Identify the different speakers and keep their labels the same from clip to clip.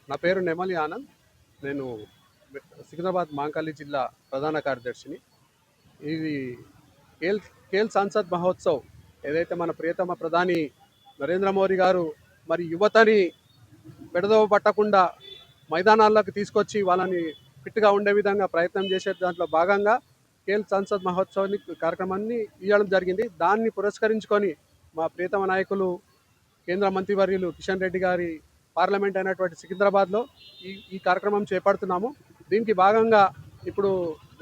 Speaker 1: నా పేరు నెమలి ఆనంద్. నేను సికింద్రాబాద్ మాంకాళి జిల్లా ప్రధాన కార్యదర్శిని. ఇది ఖేల్ ఖేల్ సాన్సద్ మహోత్సవ్ ఏదైతే మన ప్రియతమ ప్రధాని నరేంద్ర మోదీ గారు మరి యువతని పెడదోవ పట్టకుండా మైదానాల్లోకి తీసుకొచ్చి వాళ్ళని ఫిట్గా ఉండే విధంగా ప్రయత్నం చేసే దాంట్లో భాగంగా ఖేల్ సాన్సద్ మహోత్సవాన్ని కార్యక్రమాన్ని ఇవ్వడం జరిగింది. దాన్ని పురస్కరించుకొని మా ప్రియతమ నాయకులు కేంద్ర మంత్రివర్యులు కిషన్ రెడ్డి గారి పార్లమెంట్ అయినటువంటి సికింద్రాబాద్లో ఈ కార్యక్రమం చేపడుతున్నాము. దీనికి భాగంగా ఇప్పుడు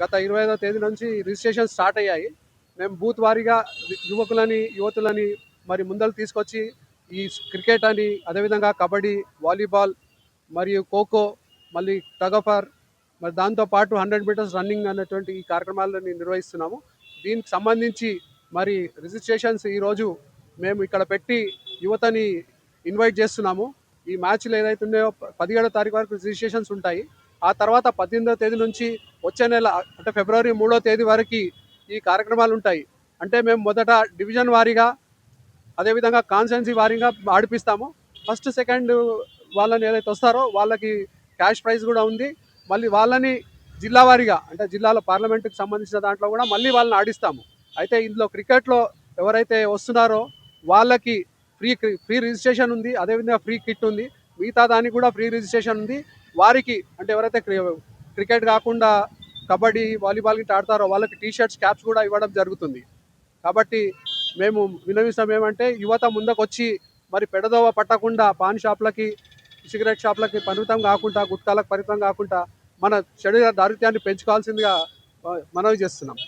Speaker 1: గత 25వ తేదీ నుంచి రిజిస్ట్రేషన్ స్టార్ట్ అయ్యాయి. మేము బూత్ వారీగా యువతులని మరి ముందలు తీసుకొచ్చి ఈ క్రికెట్ అని, అదేవిధంగా కబడ్డీ, వాలీబాల్ మరియు ఖోఖో, మళ్ళీ టగఫర్, మరి దాంతోపాటు 100 మీటర్స్ రన్నింగ్ అనేటువంటి ఈ కార్యక్రమాలను నిర్వహిస్తున్నాము. దీనికి సంబంధించి మరి రిజిస్ట్రేషన్స్ ఈరోజు మేము ఇక్కడ పెట్టి యువతని ఇన్వైట్ చేస్తున్నాము. ఈ మ్యాచ్లు ఏదైతే ఉన్నాయో 17వ తారీఖు వరకు రిజిస్ట్రేషన్స్ ఉంటాయి. ఆ తర్వాత 18వ తేదీ నుంచి వచ్చే నెల అంటే ఫిబ్రవరి 3వ తేదీ వరకు ఈ కార్యక్రమాలు ఉంటాయి. అంటే మేము మొదట డివిజన్ వారీగా, అదేవిధంగా కాన్స్టెన్సీ వారీగా ఆడిపిస్తాము. ఫస్ట్ సెకండ్ వాళ్ళని ఏదైతే వస్తారో వాళ్ళకి క్యాష్ ప్రైజ్ కూడా ఉంది. మళ్ళీ వాళ్ళని జిల్లా వారీగా అంటే జిల్లాలో పార్లమెంటుకి సంబంధించిన దాంట్లో కూడా మళ్ళీ వాళ్ళని ఆడిస్తాము. అయితే ఇందులో క్రికెట్లో ఎవరైతే వస్తున్నారో వాళ్ళకి ఫ్రీ రిజిస్ట్రేషన్ ఉంది, అదేవిధంగా ఫ్రీ కిట్ ఉంది. మిగతా దానికి కూడా ఫ్రీ రిజిస్ట్రేషన్ ఉంది. వారికి అంటే ఎవరైతే క్రికెట్ కాకుండా కబడ్డీ, వాలీబాల్ గిట్ట ఆడతారో వాళ్ళకి టీషర్ట్స్, క్యాప్స్ కూడా ఇవ్వడం జరుగుతుంది. కాబట్టి మేము విన్నవిస్తాం ఏమంటే యువత ముందుకొచ్చి మరి పెడదోవ పట్టకుండా పాన్ షాప్లకి, సిగరెట్ షాప్లకి పరిమితం కాకుండా, గుట్కాలకు పరిమితం కాకుండా మన శరీర దారిద్ర్యాన్ని పెంచుకోవాల్సిందిగా మనవి చేస్తున్నాం.